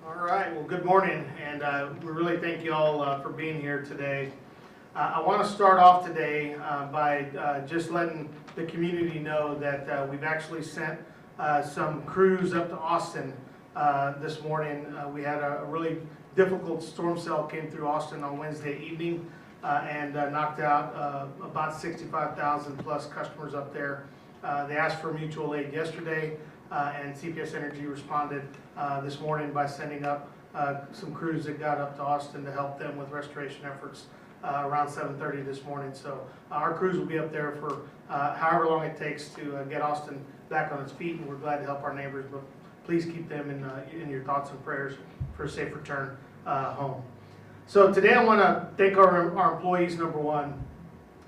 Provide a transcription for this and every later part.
All right, well, good morning, and we really thank you all for being here today. I want to start off today by just letting the community know that we've actually sent some crews up to Austin this morning. We had a really difficult storm cell came through Austin on Wednesday evening and knocked out about 65,000 plus customers up there. They asked for mutual aid yesterday, and CPS Energy responded this morning by sending up some crews that got up to Austin to help them with restoration efforts around 7:30 this morning. So our crews will be up there for however long it takes to get Austin back on its feet, and we're glad to help our neighbors, but please keep them in your thoughts and prayers for a safe return home. So today I want to thank our employees, number one,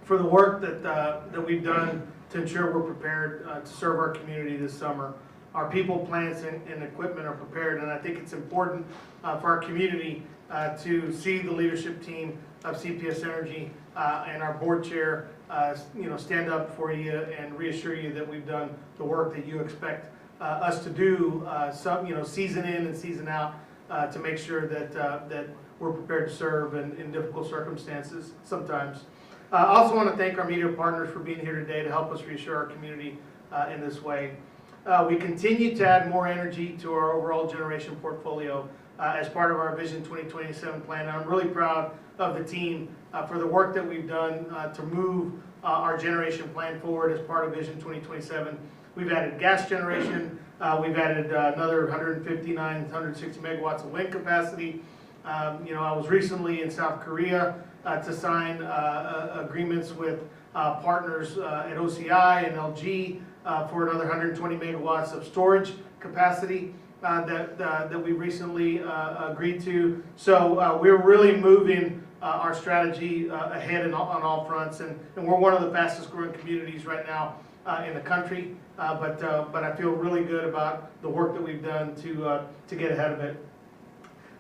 for the work that we've done to ensure we're prepared to serve our community this summer. Our people, plants, and equipment are prepared, and I think it's important for our community to see the leadership team of CPS Energy and our board chair stand up for you and reassure you that we've done the work that you expect us to do, season in and season out, to make sure that we're prepared to serve in difficult circumstances sometimes. I also want to thank our media partners for being here today to help us reassure our community in this way. We continue to add more energy to our overall generation portfolio as part of our Vision 2027 plan. I'm really proud of the team for the work that we've done to move our generation plan forward as part of Vision 2027. We've added gas generation. We've added another 159, 160 megawatts of wind capacity. I was recently in South Korea to sign agreements with partners at OCI and LG for another 120 megawatts of storage capacity that we recently agreed to. So we're really moving our strategy ahead on all fronts, and we're one of the fastest growing communities right now in the country. But I feel really good about the work that we've done to get ahead of it.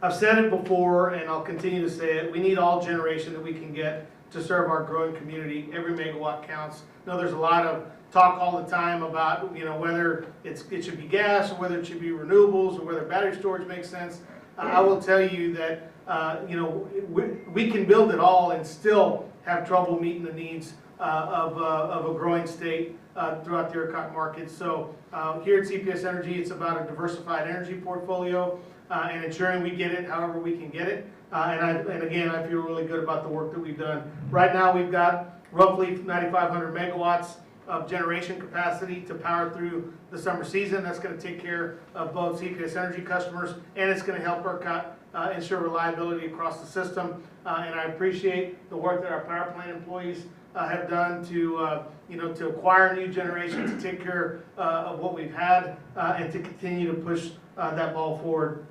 I've said it before, and I'll continue to say it. We need all generation that we can get to serve our growing community. Every megawatt counts. I know there's a lot of talk all the time about whether it should be gas or whether it should be renewables or whether battery storage makes sense. I will tell you that we can build it all and still have trouble meeting the needs of a growing state throughout the ERCOT market. So here at CPS Energy, it's about a diversified energy portfolio and ensuring we get it however we can get it. And again, I feel really good about the work that we've done. Right now, we've got roughly 9,500 megawatts of generation capacity to power through the summer season. That's going to take care of both CPS Energy customers, and it's going to help ERCOT ensure reliability across the system. And I appreciate the work that our power plant employees have done to acquire new generation, to take care of what we've had, and to continue to push that ball forward.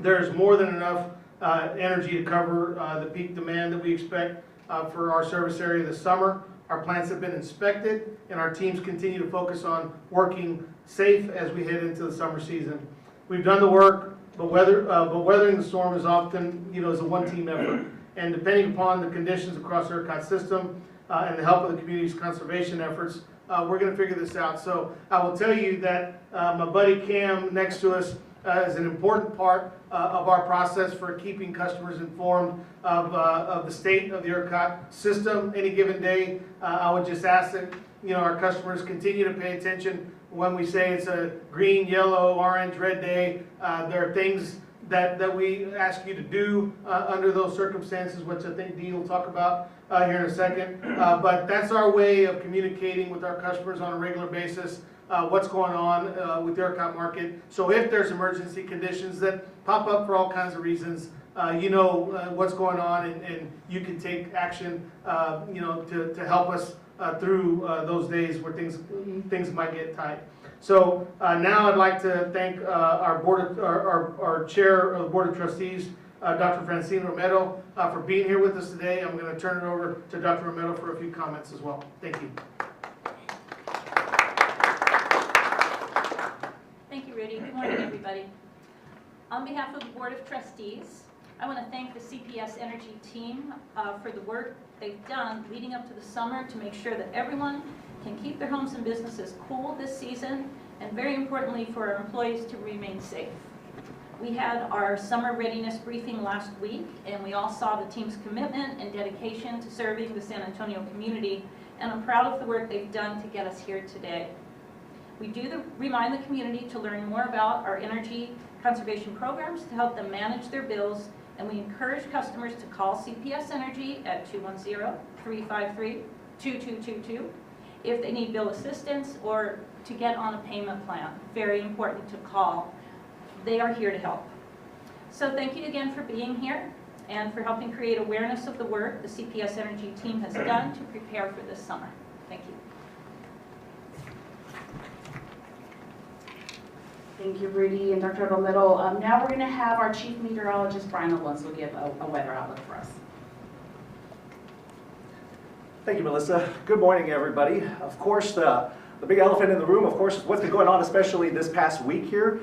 There's more than enough energy to cover the peak demand that we expect for our service area this summer. Our plants have been inspected, and our teams continue to focus on working safe as we head into the summer season. We've done the work, but weathering the storm is often, is a one-team effort. And depending upon the conditions across the ERCOT system and the help of the community's conservation efforts, we're going to figure this out. So I will tell you that my buddy Cam next to us is an important part of our process for keeping customers informed of the state of the ERCOT system any given day. I would just ask that our customers continue to pay attention when we say it's a green, yellow, orange, red day. There are things that we ask you to do under those circumstances, which I think Dee will talk about here in a second. But that's our way of communicating with our customers on a regular basis. What's going on with the ERCOT market. So if there's emergency conditions that pop up for all kinds of reasons, what's going on, and you can take action, to help us through those days where things might get tight. So now I'd like to thank our chair of the Board of Trustees, Dr. Francine Romero, for being here with us today. I'm going to turn it over to Dr. Romero for a few comments as well. Thank you. Thank you, Rudy. Good morning, everybody. On behalf of the Board of Trustees, I want to thank the CPS Energy team for the work they've done leading up to the summer to make sure that everyone can keep their homes and businesses cool this season, and very importantly for our employees to remain safe. We had our summer readiness briefing last week, and we all saw the team's commitment and dedication to serving the San Antonio community, and I'm proud of the work they've done to get us here today. We do remind the community to learn more about our energy conservation programs to help them manage their bills, and we encourage customers to call CPS Energy at 210-353-2222 if they need bill assistance or to get on a payment plan. Very important to call. They are here to help. So thank you again for being here and for helping create awareness of the work the CPS Energy team has done to prepare for this summer. Thank you. Thank you, Rudy and Dr. Romero. Now we're going to have our Chief Meteorologist, Brian Alonso, give a weather outlook for us. Thank you, Melissa. Good morning, everybody. Of course, the big elephant in the room, of course, is what's been going on, especially this past week here.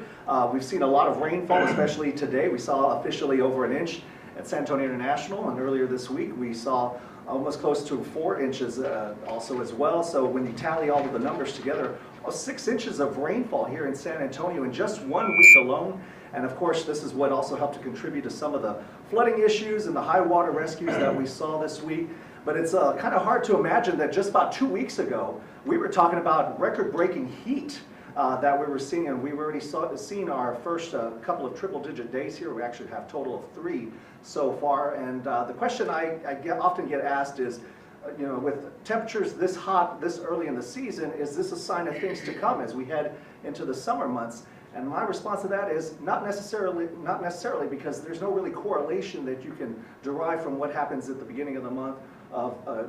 We've seen a lot of rainfall, especially today. We saw officially over an inch at San Antonio International, and earlier this week we saw almost close to 4 inches also as well. So when you tally all of the numbers together, 6 inches of rainfall here in San Antonio in just 1 week alone. And of course, this is what also helped to contribute to some of the flooding issues and the high water rescues that we saw this week. But it's kind of hard to imagine that just about 2 weeks ago, we were talking about record-breaking heat that we were seeing, and we've already seen our first couple of triple-digit days here. We actually have a total of 3 so far. And the question I often get asked is, you know, with temperatures this hot this early in the season, is this a sign of things to come as we head into the summer months? And my response to that is not necessarily, because there's no really correlation that you can derive from what happens at the beginning of the month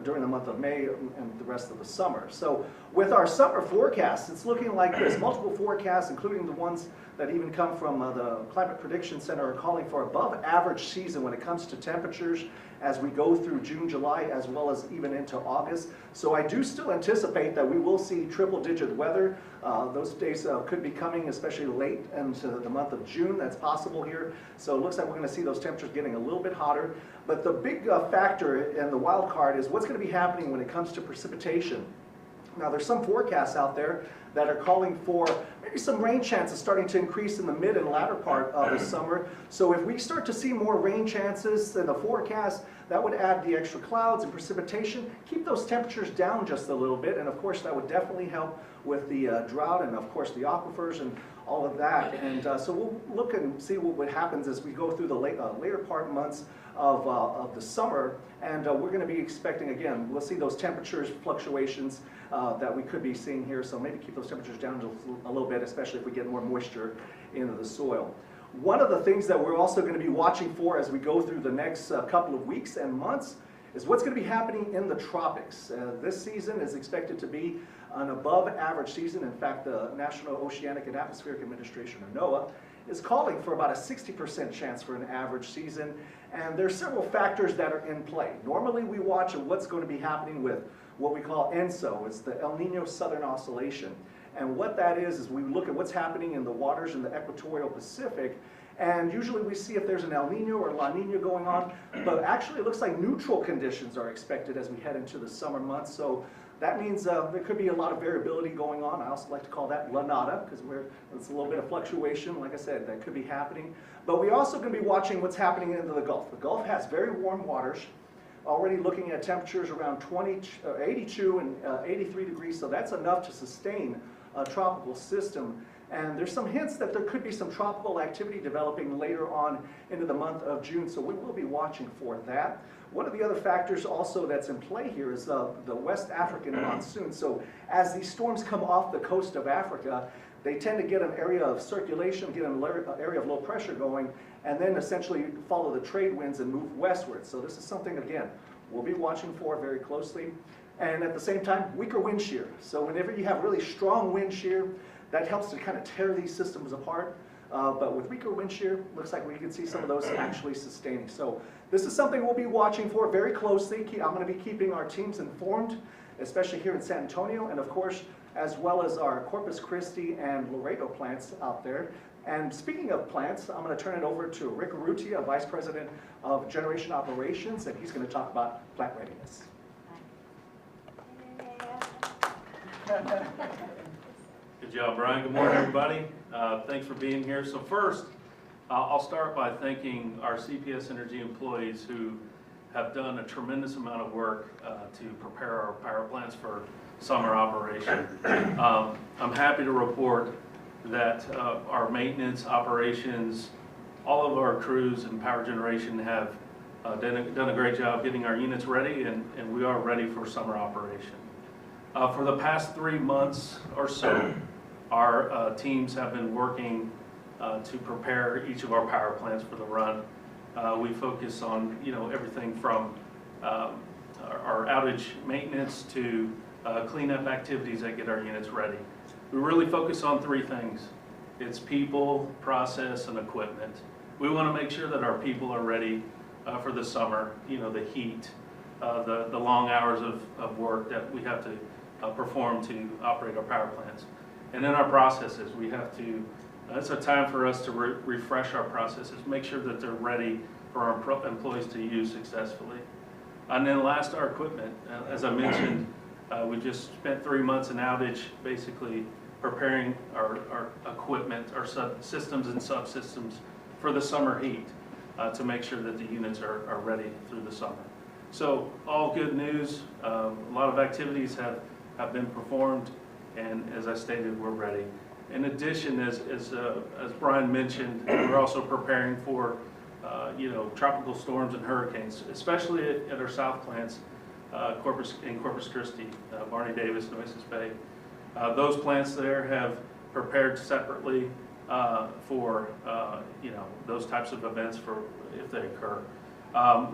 during the month of May and the rest of the summer. So with our summer forecast, it's looking like this. Multiple forecasts, including the ones that even come from the Climate Prediction Center, are calling for above average season when it comes to temperatures as we go through June, July, as well as even into August. So I do still anticipate that we will see triple-digit weather. Those days could be coming, especially late into the month of June. That's possible here. So it looks like we're going to see those temperatures getting a little bit hotter. But the big factor and the wild card is what's going to be happening when it comes to precipitation. Now, there's some forecasts out there that are calling for maybe some rain chances starting to increase in the mid and latter part of the summer. So if we start to see more rain chances in the forecast, that would add the extra clouds and precipitation, keep those temperatures down just a little bit, and of course that would definitely help with the drought and of course the aquifers and all of that. And so we'll look and see what happens as we go through the later part months of the summer, and we're going to be expecting, again, we'll see those temperatures fluctuations that we could be seeing here, so maybe keep those temperatures down a little bit, especially if we get more moisture into the soil. One of the things that we're also going to be watching for as we go through the next couple of weeks and months is what's going to be happening in the tropics. This season is expected to be an above average season. In fact, the National Oceanic and Atmospheric Administration, or NOAA, is calling for about a 60% chance for an average season. And there's several factors that are in play. Normally we watch what's going to be happening with what we call ENSO. It's the El Nino Southern Oscillation. And what that is we look at what's happening in the waters in the equatorial Pacific, and usually we see if there's an El Nino or La Nina going on, but actually it looks like neutral conditions are expected as we head into the summer months. So that means there could be a lot of variability going on. I also like to call that La Nada, because it's a little bit of fluctuation, like I said, that could be happening. But we're also going to be watching what's happening into the Gulf. The Gulf has very warm waters, already looking at temperatures around 82 and 83 degrees, so that's enough to sustain a tropical system. And there's some hints that there could be some tropical activity developing later on into the month of June, so we will be watching for that. One of the other factors also that's in play here is the West African monsoon. So as these storms come off the coast of Africa, they tend to get an area of circulation, get an area of low pressure going, and then essentially follow the trade winds and move westward. So this is something, again, we'll be watching for very closely. And at the same time, weaker wind shear. So whenever you have really strong wind shear, that helps to kind of tear these systems apart. But with weaker wind shear, looks like we can see some of those actually sustaining. So this is something we'll be watching for very closely. I'm going to be keeping our teams informed, especially here in San Antonio, and of course, as well as our Corpus Christi and Laredo plants out there. And speaking of plants, I'm going to turn it over to Rick Urrutia, Vice President of Generation Operations, and he's going to talk about plant readiness. Good job, Brian. Good morning, everybody. Thanks for being here. So first, I'll start by thanking our CPS Energy employees who have done a tremendous amount of work to prepare our power plants for summer operation. I'm happy to report that our maintenance operations, all of our crews and power generation have done a great job getting our units ready, and we are ready for summer operation. For the past 3 months or so, our teams have been working to prepare each of our power plants for the run. We focus on everything from our outage maintenance to cleanup activities that get our units ready. We really focus on 3 things. It's people, process, and equipment. We want to make sure that our people are ready for the summer, the heat, the long hours of work that we have to perform to operate our power plants. And then our processes, we have to, it's a time for us to refresh our processes, make sure that they're ready for our employees to use successfully. And then last, our equipment. As I mentioned, we just spent 3 months in outage, basically preparing our equipment, our systems and subsystems for the summer heat to make sure that the units are ready through the summer. So all good news. A lot of activities have been performed, and as I stated, we're ready. In addition, as Brian mentioned, we're also preparing for tropical storms and hurricanes, especially at our south plants, in Corpus Christi, Barney Davis, Nueces Bay. Those plants there have prepared separately for those types of events for if they occur.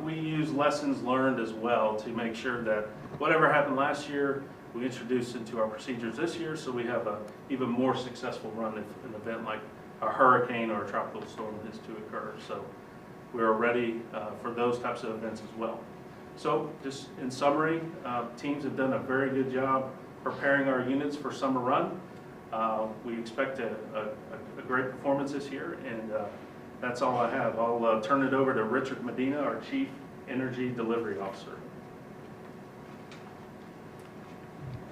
We use lessons learned as well to make sure that whatever happened last year, we introduce into our procedures this year, so we have a even more successful run if an event like a hurricane or a tropical storm is to occur. So we're ready for those types of events as well. So just in summary, teams have done a very good job preparing our units for summer run. We expect a great performance this year, and that's all I have. I'll turn it over to Richard Medina, our Chief Energy Delivery Officer.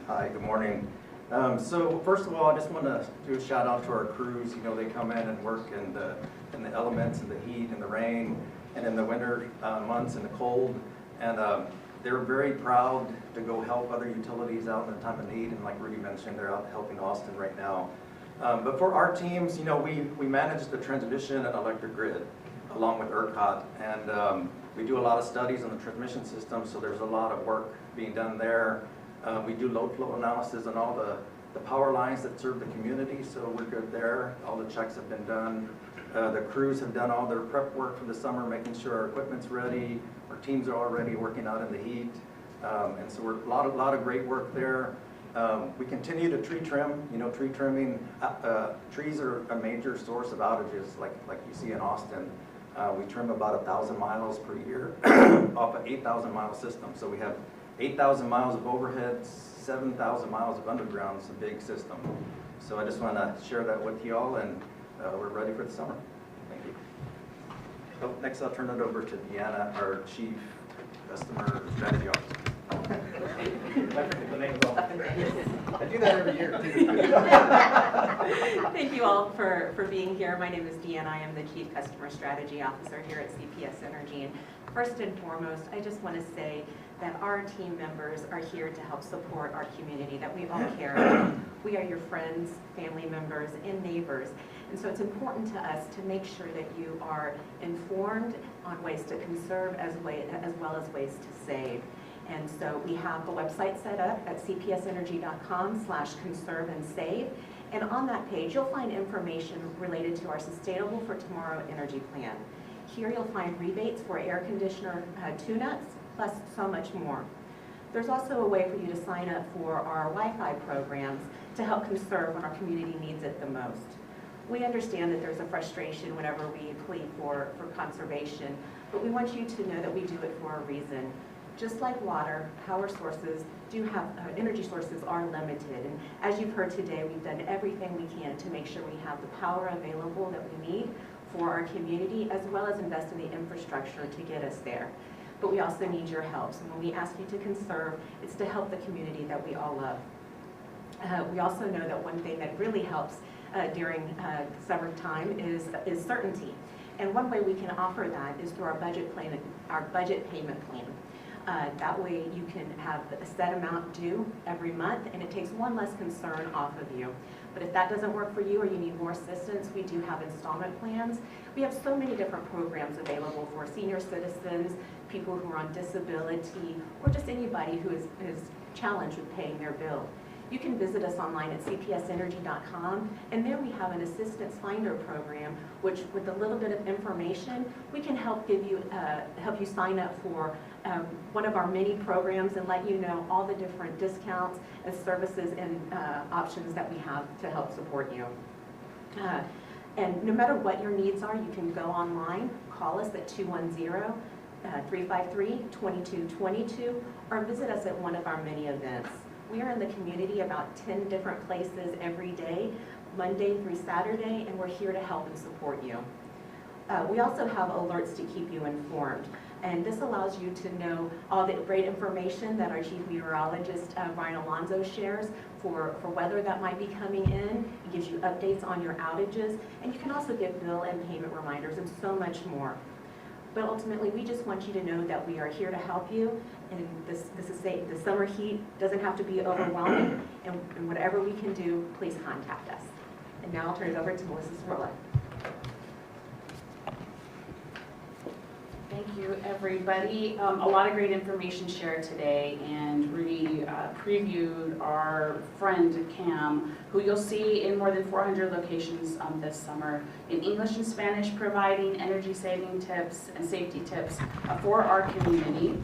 Hi, good morning. So first of all, I just want to do a shout out to our crews. They come in and work in the elements, in the heat, in the rain, and in the winter months in the cold. And they're very proud to go help other utilities out in the time of need. And like Rudy mentioned, they're out helping Austin right now. But for our teams, we manage the transmission and electric grid along with ERCOT. And we do a lot of studies on the transmission system, so there's a lot of work being done there. We do load flow analysis on all the power lines that serve the community, so we're good there. All the checks have been done. The crews have done all their prep work for the summer, making sure our equipment's ready. Our teams are already working out in the heat. And so we're a lot of great work there. We continue to tree trim. Tree trimming, trees are a major source of outages like you see in Austin. We trim about 1,000 miles per year off an 8,000 mile system. So we have 8,000 miles of overhead, 7,000 miles of underground. It's a big system. So I just want to share that with you all, and we're ready for the summer. Thank you. So next I'll turn it over to Deanna, our Chief Customer Strategy Officer. I do that every year, too. Thank you all for being here. My name is Deanna. I am the Chief Customer Strategy Officer here at CPS Energy. And first and foremost, I just want to say that our team members are here to help support our community that we all care about. We are your friends, family members, and neighbors. And so it's important to us to make sure that you are informed on ways to conserve as well as ways to save. And so we have a website set up at cpsenergy.com/conserve and save. And on that page, you'll find information related to our Sustainable for Tomorrow energy plan. Here you'll find rebates for air conditioner tune-ups, plus so much more. There's also a way for you to sign up for our Wi-Fi programs to help conserve when our community needs it the most. We understand that there's a frustration whenever we plead for conservation, but we want you to know that we do it for a reason. Just like water, power sources energy sources are limited. And as you've heard today, we've done everything we can to make sure we have the power available that we need for our community, as well as invest in the infrastructure to get us there. But we also need your help. So when we ask you to conserve, it's to help the community that we all love. We also know that one thing that really helps during summertime is certainty. And one way we can offer that is through our budget payment plan. That way you can have a set amount due every month, and it takes one less concern off of you. But if that doesn't work for you or you need more assistance, we do have installment plans. We have so many different programs available for senior citizens, people who are on disability, or just anybody who is challenged with paying their bill. You can visit us online at cpsenergy.com, and there we have an assistance finder program, which with a little bit of information, we can help you sign up for one of our many programs and let you know all the different discounts and services and options that we have to help support you. And no matter what your needs are, you can go online, call us at 210-353-2222, or visit us at one of our many events. We are in the community about 10 different places every day, Monday through Saturday, and we're here to help and support you. We also have alerts to keep you informed, and this allows you to know all the great information that our Chief Meteorologist, Brian Alonzo, shares for weather that might be coming in. It gives you updates on your outages, and you can also get bill and payment reminders and so much more. But ultimately, we just want you to know that we are here to help you, and the summer heat doesn't have to be overwhelming, and whatever we can do, please contact us. And now I'll turn it over to Melissa Sorolla. Thank you, everybody. A lot of great information shared today, and Rudy previewed our friend Cam, who you'll see in more than 400 locations this summer in English and Spanish, providing energy saving tips and safety tips for our community.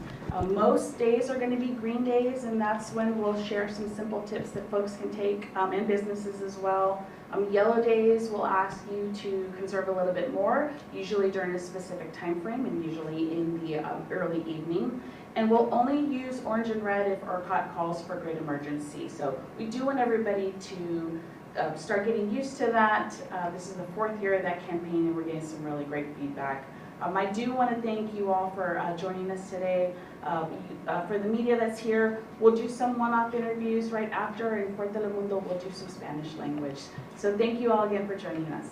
Most days are going to be green days, and that's when we'll share some simple tips that folks can take, and businesses as well. Yellow days will ask you to conserve a little bit more, usually during a specific time frame and usually in the early evening. And we'll only use orange and red if ERCOT calls for great emergency. So we do want everybody to start getting used to that. This is the 4th year of that campaign, and we're getting some really great feedback. I do want to thank you all for joining us today. For the media that's here, we'll do some one-off interviews right after, and for Telemundo, we'll do some Spanish language. So thank you all again for joining us.